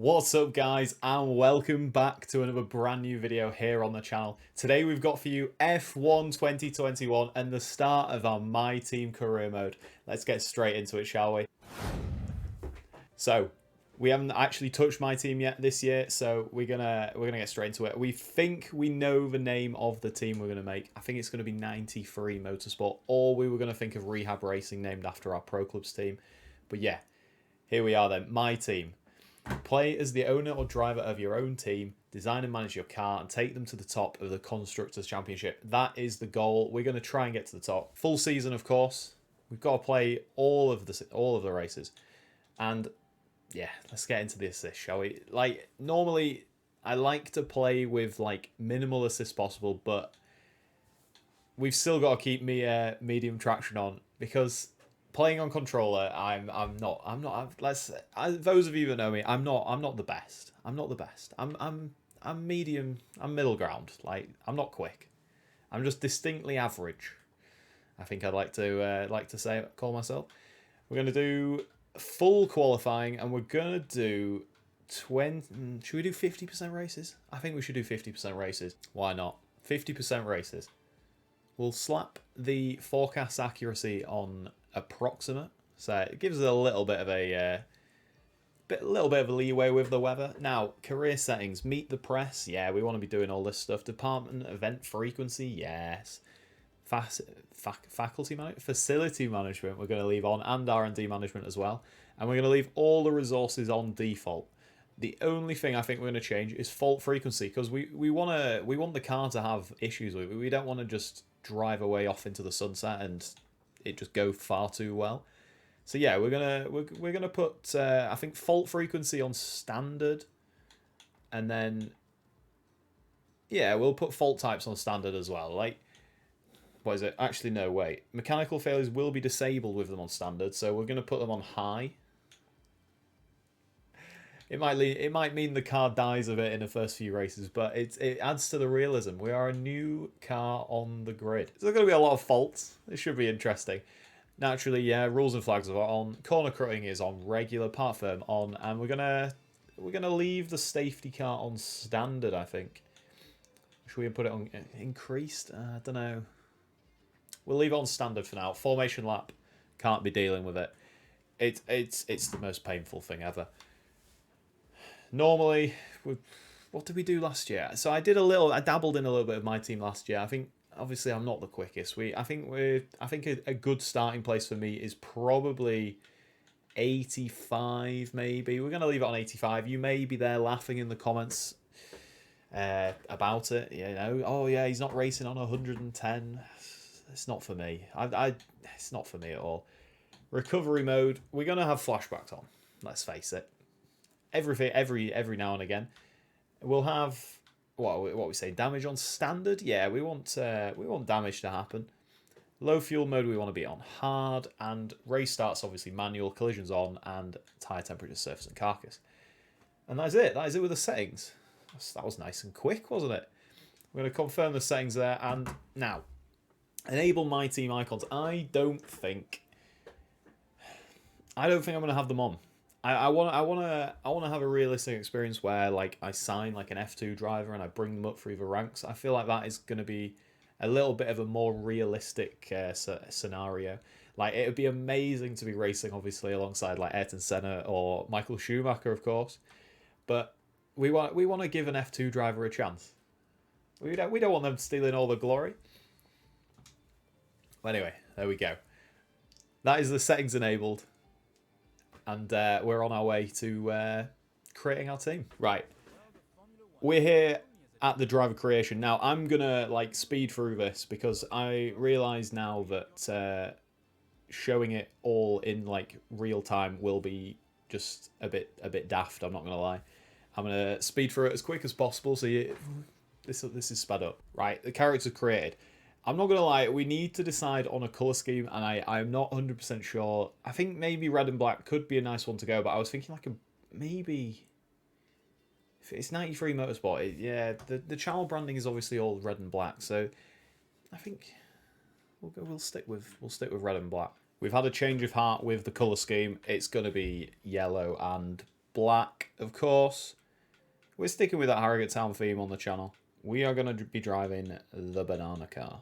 What's up guys, and welcome back to another brand new video here on the channel. Today we've got for you F1 2021 and the start of our MyTeam Career mode. Let's get straight into it, shall we? So, we haven't actually touched MyTeam yet this year, so we're gonna get straight into it. We think we know the name of the team we're gonna make. I think it's gonna be 93 Motorsport, or we were gonna think of Rehab Racing named after our Pro Clubs team. But yeah, here we are then, MyTeam. Play as the owner or driver of your own team, design and manage your car, and take them to the top of the Constructors' Championship. That is the goal. We're going to try and get to the top. Full season, of course. We've got to play all of the races. And yeah, let's get into this, shall we? Like, normally, I like to play with like minimal assist possible, but we've still got to keep me medium traction on because playing on controller, those of you that know me, I'm not the best. I'm medium. I'm middle ground. Like, I'm not quick. I'm just distinctly average. I think I'd like to call myself. We're gonna do full qualifying, and we're gonna do 20. Should we do 50% races? I think we should do 50% races. Why not? 50% races. We'll slap the forecast accuracy on approximate, so it gives it a little bit of a leeway with the weather. Now, career settings, meet the press, yeah, we want to be doing all this stuff. Department event frequency, yes. Facility management we're going to leave on, and R&D management as well, and we're going to leave all the resources on default. The only thing I think we're going to change is fault frequency, because we want the car to have issues with it. We don't want to just drive away off into the sunset and it just go far too well. So yeah, we're gonna put I think fault frequency on standard, and then yeah, we'll put fault types on standard as well. Like, what is it? Actually, no, wait. Mechanical failures will be disabled with them on standard, so we're gonna put them on high. It might mean the car dies of it in the first few races, but it adds to the realism. We are a new car on the grid. So there's going to be a lot of faults. It should be interesting. Naturally, yeah, rules and flags are on. Corner cutting is on regular, part firm on, and we're gonna leave the safety car on standard, I think. Should we put it on increased? I don't know. We'll leave it on standard for now. Formation lap, can't be dealing with it. It's the most painful thing ever. Normally, what did we do last year? So I dabbled in a little bit of MyTeam last year. I think obviously I'm not the quickest. I think a good starting place for me is probably 85 maybe. We're gonna leave it on 85. You may be there laughing in the comments about it. You know, oh yeah, he's not racing on 110. It's not for me. It's not for me at all. Recovery mode. We're gonna have flashbacks on. Let's face it. Every now and again, we'll have what we say, damage on standard. Yeah, we want damage to happen. Low fuel mode we want to be on hard, and race starts obviously manual, collisions on, and tire temperature, surface, and carcass. And that is it. That is it with the settings. That was nice and quick, wasn't it? We're going to confirm the settings there, and now enable MyTeam icons. I don't think I'm going to have them on. I want to have a realistic experience where, like, I sign like an F2 driver and I bring them up through the ranks. I feel like that is going to be a little bit of a more realistic scenario. Like, it would be amazing to be racing obviously alongside like Ayrton Senna or Michael Schumacher, of course, but we want to give an F2 driver a chance. We don't want them stealing all the glory. But anyway, there we go. That is the settings enabled. And we're on our way to creating our team. Right. We're here at the driver creation. Now, I'm going to like speed through this because I realise now that showing it all in like real time will be just a bit daft, I'm not going to lie. I'm going to speed through it as quick as possible so this is sped up. Right, the character's created. I'm not going to lie, we need to decide on a colour scheme, and I'm not 100% sure. I think maybe red and black could be a nice one to go, but I was thinking like maybe... If it's 93 Motorsport, yeah, the channel branding is obviously all red and black, so I think we'll stick with red and black. We've had a change of heart with the colour scheme. It's going to be yellow and black, of course. We're sticking with that Harrogate Town theme on the channel. We are going to be driving the banana car.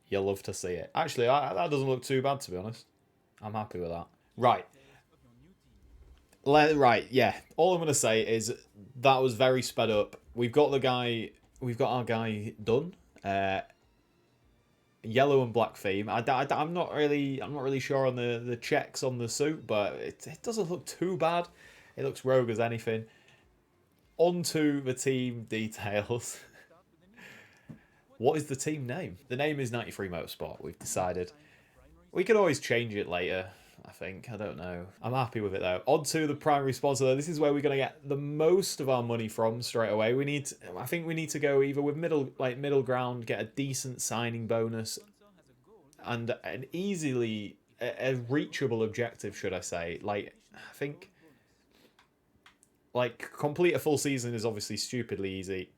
You'll love to see it. Actually, that doesn't look too bad, to be honest. I'm happy with that. Right. Right, yeah. All I'm going to say is that was very sped up. We've got our guy done. Yellow and black theme. I'm not really sure on the checks on the suit, but it doesn't look too bad. It looks rogue as anything. Onto the team details. What is the team name? The name is 93 Motorsport, we've decided. We can always change it later, I think. I don't know. I'm happy with it, though. On to the primary sponsor. This is where we're going to get the most of our money from straight away. I think we need to go either with middle ground, get a decent signing bonus, and an easily a reachable objective, should I say. Like, I think, like, complete a full season is obviously stupidly easy.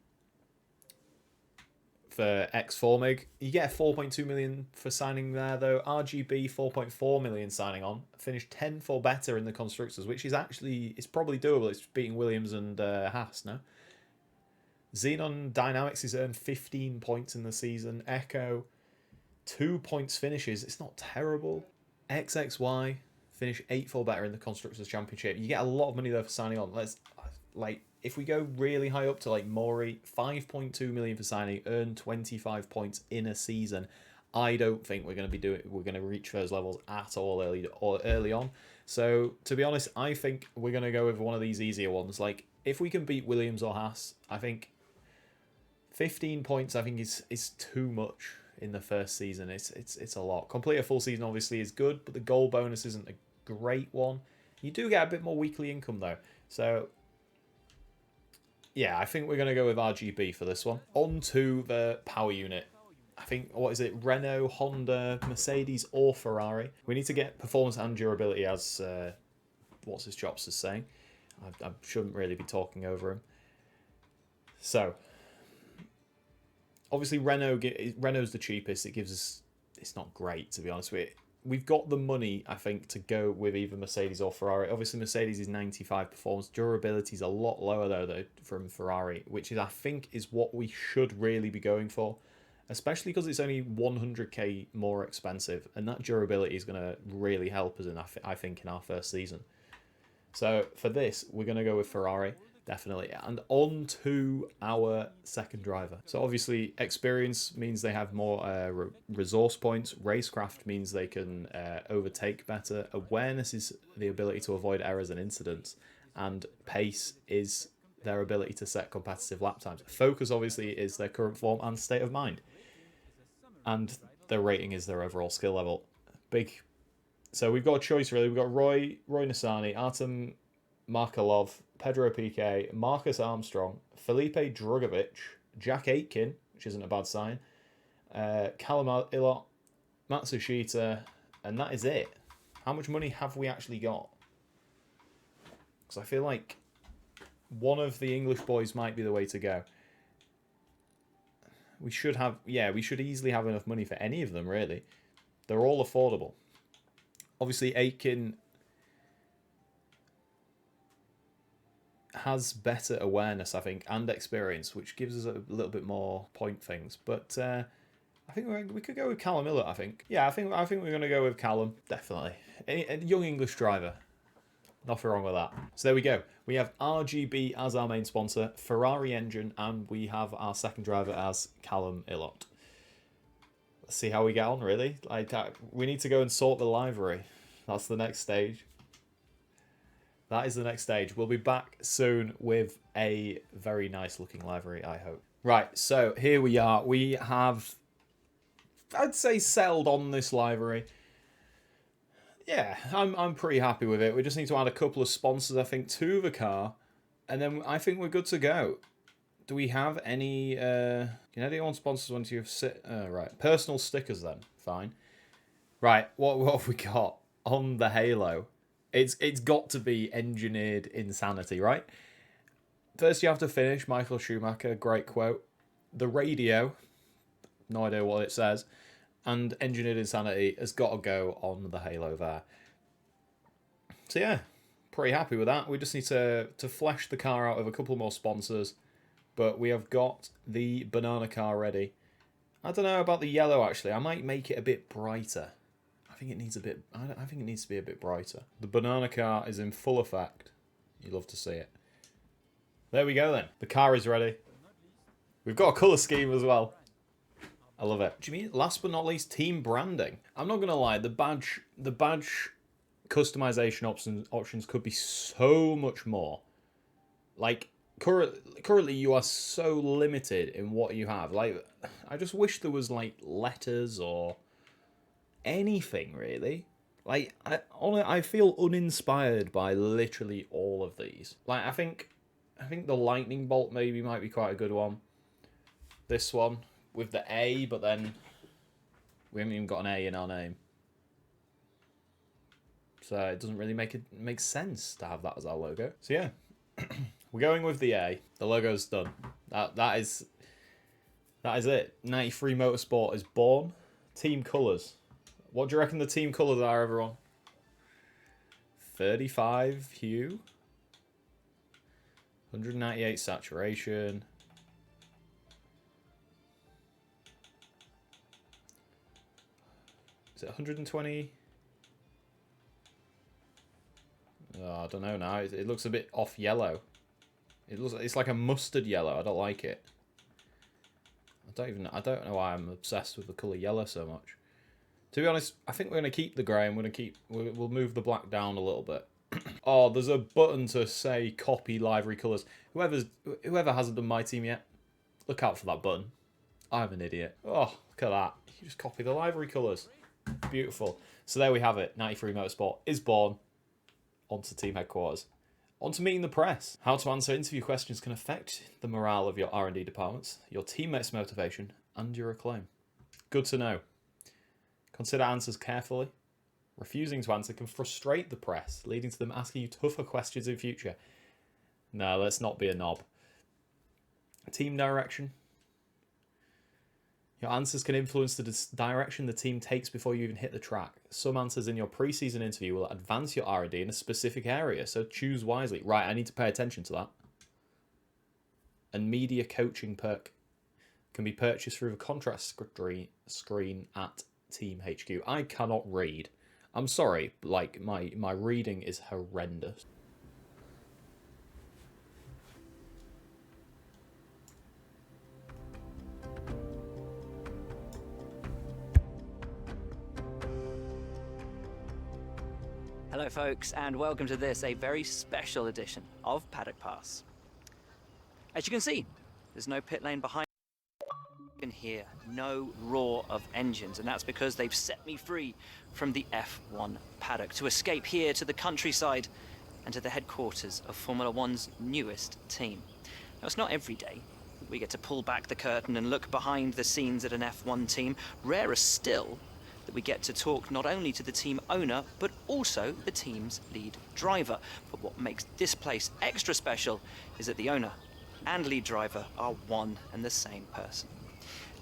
For X4 MiG. You get 4.2 million for signing there, though. RGB 4.4 million signing on. Finished 10th or better in the constructors, which is actually, it's probably doable. It's beating Williams and Haas, no? Xenon Dynamics has earned 15 points in the season. Echo, 2 points finishes. It's not terrible. XXY finished 8th or better in the constructors championship. You get a lot of money there for signing on. If we go really high up to like Maury, 5.2 million for signing, earn 25 points in a season. I don't think we're going to reach those levels at all early on. So to be honest, I think we're going to go with one of these easier ones. Like if we can beat Williams or Haas, I think 15 points I think is too much in the first season. It's a lot. Complete a full season obviously is good, but the goal bonus isn't a great one. You do get a bit more weekly income though. So yeah, I think we're going to go with RGB for this one. On to the power unit. I think, what is it? Renault, Honda, Mercedes or Ferrari. We need to get performance and durability as, what's his chops is saying. I shouldn't really be talking over him. So, obviously Renault's the cheapest. It gives us, it's not great to be honest with you. We've got the money, I think, to go with either Mercedes or Ferrari. Obviously, Mercedes is 95 performance. Durability is a lot lower, though, from Ferrari, which is, I think, is what we should really be going for, especially because it's only 100k more expensive, and that durability is going to really help us, I think, in our first season. So, for this, we're going to go with Ferrari. Definitely. And on to our second driver. So obviously experience means they have more resource points. Racecraft means they can overtake better. Awareness is the ability to avoid errors and incidents. And pace is their ability to set competitive lap times. Focus obviously is their current form and state of mind. And their rating is their overall skill level. Big. So we've got a choice really. We've got Roy Nissany, Artem Markelov, Pedro Piquet, Marcus Armstrong, Felipe Drugovich, Jack Aitken, which isn't a bad sign, Callum Ilott, Matsushita, and that is it. How much money have we actually got? Because I feel like one of the English boys might be the way to go. We should have, yeah, we should easily have enough money for any of them, really. They're all affordable. Obviously, Aitken has better awareness, I think, and experience, which gives us a little bit more point things. But I think we could go with Callum Millett, I think. Yeah, I think we're going to go with Callum, definitely. A young English driver. Nothing wrong with that. So there we go. We have RGB as our main sponsor, Ferrari engine, and we have our second driver as Callum Illott. Let's see how we get on, really. We need to go and sort the livery. That's the next stage. That is the next stage. We'll be back soon with a very nice looking livery, I hope. Right, so here we are. We have, I'd say, settled on this livery. Yeah, I'm pretty happy with it. We just need to add a couple of sponsors, I think, to the car. And then I think we're good to go. Do we have any, can anyone sponsors once you've right, personal stickers then, fine. Right, what have we got on the Halo? It's got to be engineered insanity, right? First you have to finish, Michael Schumacher, great quote. The radio, no idea what it says, and engineered insanity has got to go on the Halo there. So yeah, pretty happy with that. We just need to flesh the car out of a couple more sponsors. But we have got the banana car ready. I don't know about the yellow, actually. I might make it a bit brighter. I think it needs a bit... I think it needs to be a bit brighter. The banana car is in full effect. You love to see it. There we go, then. The car is ready. We've got a colour scheme as well. I love it. Do you mean, last but not least, team branding? I'm not going to lie. The badge customization options could be so much more. Like, currently you are so limited in what you have. Like, I just wish there was, like, letters or anything, really. Like, I feel uninspired by literally all of these. Like, I think the lightning bolt maybe might be quite a good one. This one with the A, but then we haven't even got an A in our name. So it doesn't really make sense to have that as our logo. So yeah, we're going with the A. The logo's done. That is it. 93 Motorsport is born. Team colours. What do you reckon the team colours are, everyone? 35 hue. 198 saturation. Is it 120? Oh, I don't know now. It looks a bit off yellow. It's like a mustard yellow. I don't like it. I don't know why I'm obsessed with the colour yellow so much. To be honest, I think we're gonna keep the grey and we'll move the black down a little bit. Oh, there's a button to say copy livery colours. Whoever hasn't done my team yet, look out for that button. I'm an idiot. Oh, look at that. You just copy the livery colours. Beautiful. So there we have it. 93 Motorsport is born. Onto team headquarters. On to meeting the press. How to answer interview questions can affect the morale of your R&D departments, your teammates' motivation, and your acclaim. Good to know. Consider answers carefully. Refusing to answer can frustrate the press, leading to them asking you tougher questions in future. No, let's not be a knob. Team direction. Your answers can influence the direction the team takes before you even hit the track. Some answers in your pre-season interview will advance your R&D in a specific area, so choose wisely. Right, I need to pay attention to that. And media coaching perk can be purchased through the contract screen at Team HQ. I cannot read. I'm sorry, like, my reading is horrendous. Hello folks, and welcome to this, a very special edition of Paddock Pass. As you can see, there's no pit lane behind me. You can hear no roar of engines, and that's because they've set me free from the F1 paddock to escape here to the countryside and to the headquarters of Formula One's newest team. Now, it's not every day we get to pull back the curtain and look behind the scenes at an F1 team. Rarer still that we get to talk not only to the team owner, but also the team's lead driver. But what makes this place extra special is that the owner and lead driver are one and the same person.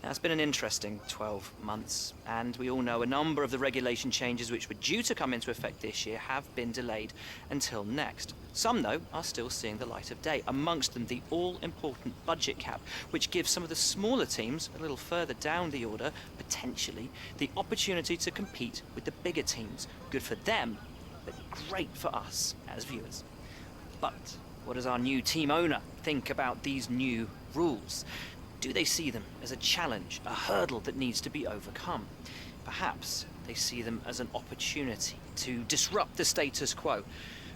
Now, it's been an interesting 12 months, and we all know a number of the regulation changes which were due to come into effect this year have been delayed until next. Some, though, are still seeing the light of day, amongst them the all-important budget cap, which gives some of the smaller teams a little further down the order, potentially, the opportunity to compete with the bigger teams. Good for them, but great for us as viewers. But what does our new team owner think about these new rules? Do they see them as a challenge, a hurdle that needs to be overcome? Perhaps they see them as an opportunity to disrupt the status quo,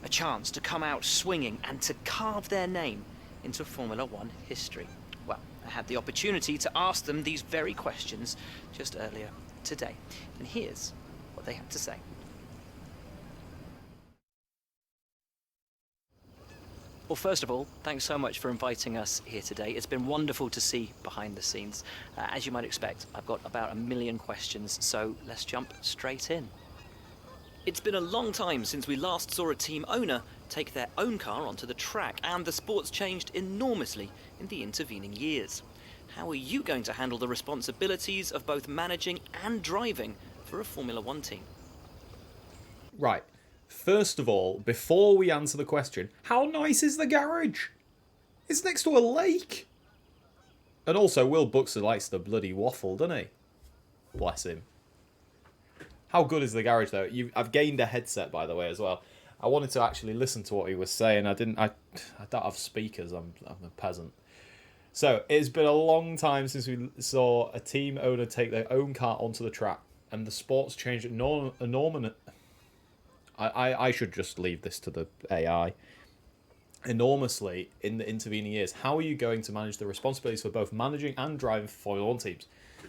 a chance to come out swinging and to carve their name into Formula One history. Well, I had the opportunity to ask them these very questions just earlier today, and here's what they had to say. Well, first of all, thanks so much for inviting us here today. It's been wonderful to see behind the scenes. As you might expect, I've got about 1 million questions, so let's jump straight in. It's been a long time since we last saw a team owner take their own car onto the track, and the sport's changed enormously in the intervening years. How are you going to handle the responsibilities of both managing and driving for a Formula One team? Right. First of all, before we answer the question, how nice is the garage? It's next to a lake. And also, Will Buxton likes the bloody waffle, doesn't he? Bless him. How good is the garage, though? I've gained a headset, by the way, as well. I wanted to actually listen to what he was saying. I don't have speakers. I'm a peasant. So, it's been a long time since we saw a team owner take their own car onto the track. And the sport's changed enormously. I should just leave this to the AI. Enormously in the intervening years. How are you going to manage the responsibilities for both managing and driving for Formula 1 teams?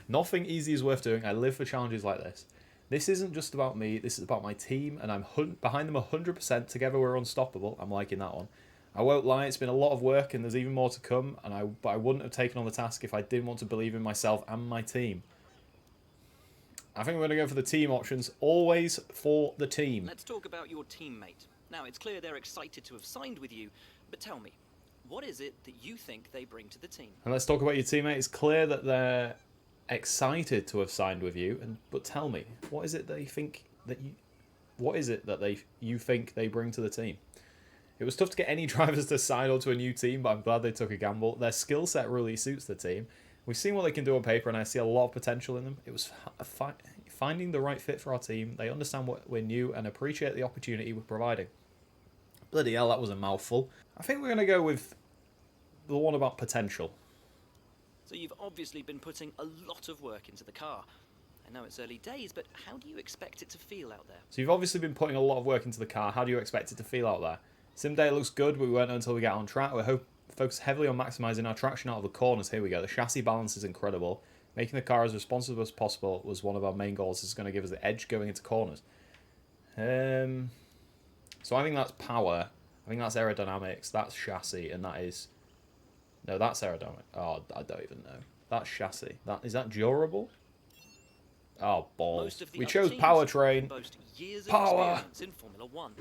Nothing easy is worth doing. I live for challenges like this. This isn't just about me. This is about my team, and I'm behind them 100%. Together we're unstoppable. I'm liking that one. I won't lie, it's been a lot of work, and there's even more to come. But I wouldn't have taken on the task if I didn't want to believe in myself and my team. I think we're going to go for the team options. Always for the team. Let's talk about your teammate. Now, it's clear they're excited to have signed with you, but tell me, what is it that you think they bring to the team? And let's talk about your teammate. It's clear that they're excited to have signed with you, but tell me, what is it they think that you think they bring to the team? It was tough to get any drivers to sign on to a new team, but I'm glad they took a gamble. Their skill set really suits the team. We've seen what they can do on paper, and I see a lot of potential in them. It was finding the right fit for our team. They understand what we're new and appreciate the opportunity we're providing. Bloody hell, that was a mouthful. I think we're going to go with the one about potential. So you've obviously been putting a lot of work into the car. I know it's early days, but how do you expect it to feel out there? So you've obviously been putting a lot of work into the car. How do you expect it to feel out there? Sim day looks good, but we won't know until we get on track. We're focused heavily on maximising our traction out of the corners. Here we go. The chassis balance is incredible. Making the car as responsive as possible was one of our main goals. This is going to give us the edge going into corners. So I think that's power. I think that's aerodynamics. That's chassis, and that is... No, that's aerodynamic. Oh, I don't even know. That's chassis. Is that durable? Oh, balls. We chose powertrain. Power! In Formula 1.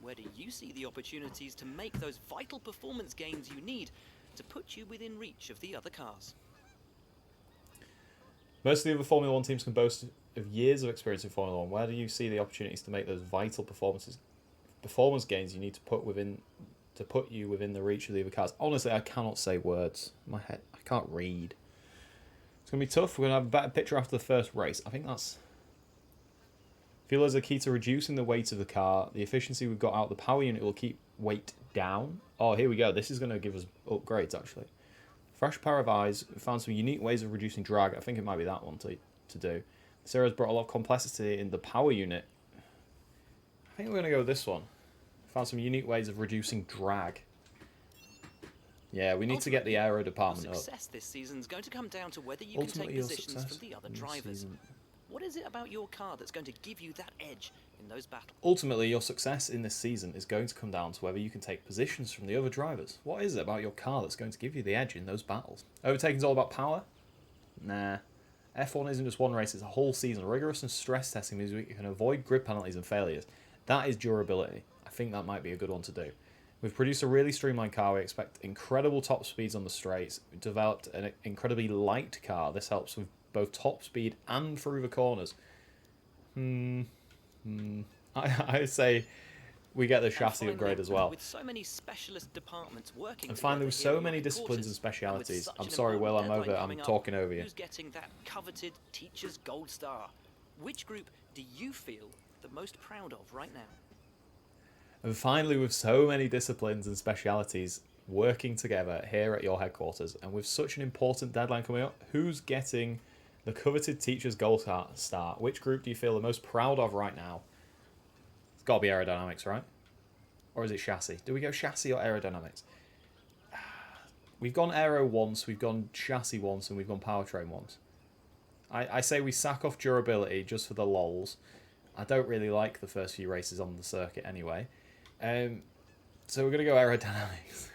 Where do you see the opportunities to make those vital performance gains you need to put you within reach of the other cars? Most of the other Formula 1 teams can boast of years of experience in Formula 1. Where do you see the opportunities to make those vital performance gains you need to put you within the reach of the other cars? Honestly, I cannot say words. My head, I can't read. It's going to be tough. We're going to have a better picture after the first race. I think that's... feel as a key to reducing the weight of the car. The efficiency we've got out the power unit will keep weight down. Oh, here we go. This is going to give us upgrades, actually. Fresh pair of eyes. We found some unique ways of reducing drag. I think it might be that one to do. This era has brought a lot of complexity in the power unit. I think we're going to go with this one. Found some unique ways of reducing drag. Yeah, we need to get the aero department up. Success this season is going to come down to whether you can take positions from the other drivers. What is it about your car that's going to give you that edge in those battles? Ultimately, your success in this season is going to come down to whether you can take positions from the other drivers. What is it about your car that's going to give you the edge in those battles? Overtaking's all about power? Nah. F1 isn't just one race, it's a whole season. Rigorous and stress testing means we can avoid grid penalties and failures. That is durability. I think that might be a good one to do. We've produced a really streamlined car. We expect incredible top speeds on the straights. We've developed an incredibly light car. This helps with both top speed and through the corners. I say we get the chassis upgrade as well. With so many specialist departments working and finally, with so many disciplines and specialities. I'm sorry, Will, I'm talking over you. Who's getting that coveted Teacher's Gold Star? Which group do you feel the most proud of right now? And finally, with so many disciplines and specialities working together here at your headquarters, and with such an important deadline coming up, who's getting the coveted Teacher's Gold Star? Which group do you feel the most proud of right now? It's got to be aerodynamics, right? Or is it chassis? Do we go chassis or aerodynamics? We've gone aero once, we've gone chassis once, and we've gone powertrain once. I say we sack off durability just for the lols. I don't really like the first few races on the circuit anyway. So we're going to go aerodynamics.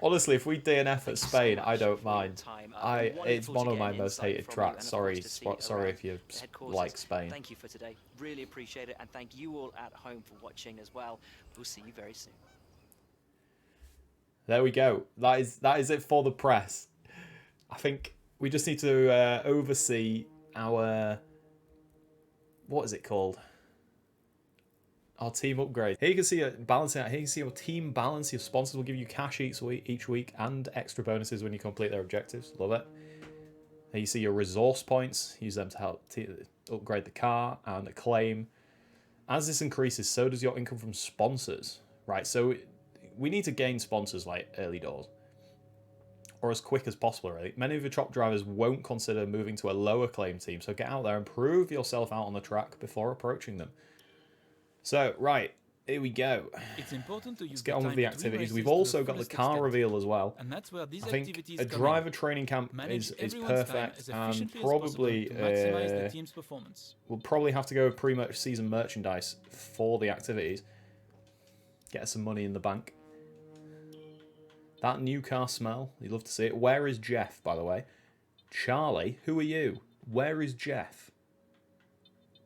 Honestly, if we DNF at Spain, I don't mind. It's one of my most hated tracks. Sorry if you like Spain. Thank you for today. Really appreciate it, and thank you all at home for watching as well. We'll see you very soon. There we go. That is it for the press. I think we just need to oversee our... what is it called? our team upgrade. Here you can see it balancing out. Here you can see your team balance. Your sponsors will give you cash each week and extra bonuses when you complete their objectives. Love it. Here you see your resource points. Use them to help upgrade the car and acclaim. As this increases, so does your income from sponsors. Right, so we need to gain sponsors like early doors. Or as quick as possible, really. Many of your top drivers won't consider moving to a lower claim team, so get out there and prove yourself out on the track before approaching them. So, right, here we go. It's important to use Let's get on with the activities. We've also got the car reveal as well. And that's where these I think activities a driver training camp is perfect, and probably we'll probably have to go with pre-match season merchandise for the activities. Get us some money in the bank. That new car smell, you'd love to see it. Where is Jeff, by the way? Charlie, who are you? Where is Jeff?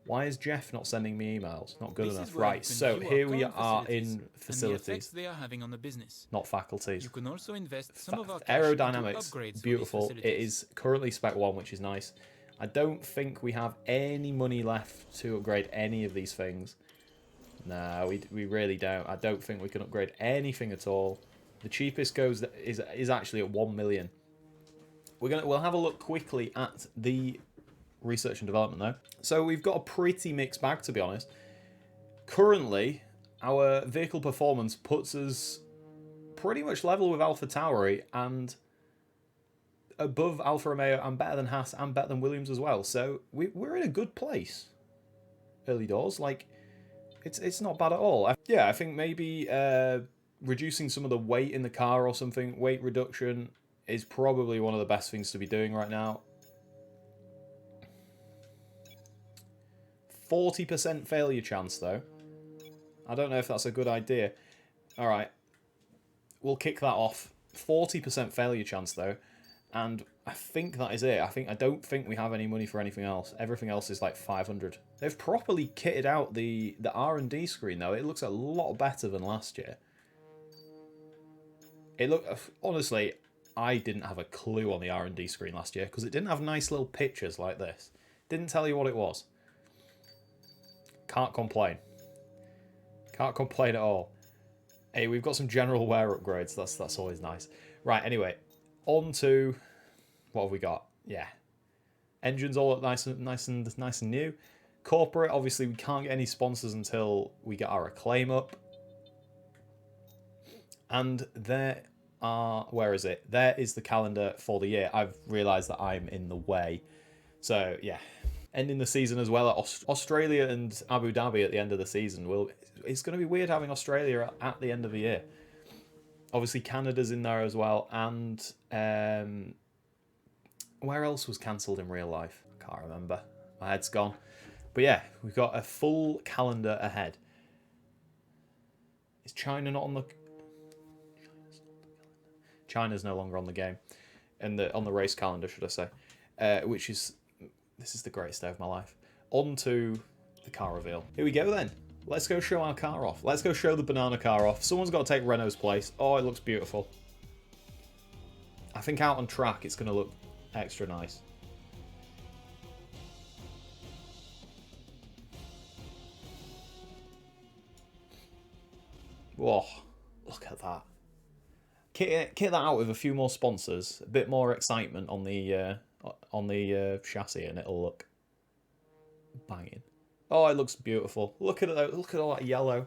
Why is Jeff not sending me emails? Not good enough. Right, so here we are in facilities. They are having on the business. Not faculties. You can also invest some of our aerodynamics, beautiful. It is currently spec 1, which is nice. I don't think we have any money left to upgrade any of these things. No, we really don't. I don't think we can upgrade anything at all. The cheapest is actually at 1 million. We'll have a look quickly at the research and development though. So we've got a pretty mixed bag, to be honest. Currently, our vehicle performance puts us pretty much level with AlphaTauri and above Alfa Romeo and better than Haas and better than Williams as well. So we're in a good place early doors. Like, it's not bad at all. Yeah, I think maybe reducing some of the weight in the car or something, weight reduction, is probably one of the best things to be doing right now. 40% failure chance, though. I don't know if that's a good idea. All right. We'll kick that off. 40% failure chance, though. And I think that is it. I don't think we have any money for anything else. Everything else is like 500. They've properly kitted out the R&D screen, though. It looks a lot better than last year. Honestly, I didn't have a clue on the R&D screen last year because it didn't have nice little pictures like this. Didn't tell you what it was. Can't complain. Can't complain at all. Hey, we've got some general wear upgrades. That's always nice. Right, anyway, on to what have we got? Yeah, engines all look nice and new. Corporate, obviously, we can't get any sponsors until we get our acclaim up. And there are, where is it? There is the calendar for the year. I've realised that I'm in the way. So, yeah. Ending the season as well at Australia and Abu Dhabi at the end of the season. It's going to be weird having Australia at the end of the year. Obviously, Canada's in there as well. And where else was cancelled in real life? I can't remember. My head's gone. But yeah, we've got a full calendar ahead. Is China not on the... China's no longer on the game, and on the race calendar, should I say? Which is, this is the greatest day of my life. On to the car reveal. Here we go then. Let's go show our car off. Let's go show the banana car off. Someone's got to take Renault's place. Oh, it looks beautiful. I think out on track, it's going to look extra nice. Whoa, look at that. Kit that out with a few more sponsors, a bit more excitement on the chassis, and it'll look banging. Oh, it looks beautiful. Look at it, look at all that yellow.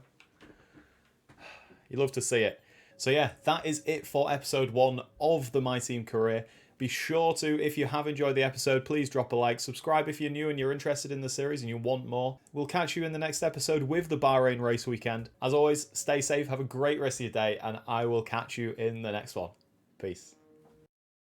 You love to see it. So yeah, that is it for episode 1 of the MyTeam Career. Be sure to, if you have enjoyed the episode, please drop a like. Subscribe if you're new and you're interested in the series and you want more. We'll catch you in the next episode with the Bahrain race weekend. As always, stay safe, have a great rest of your day, and I will catch you in the next one. Peace.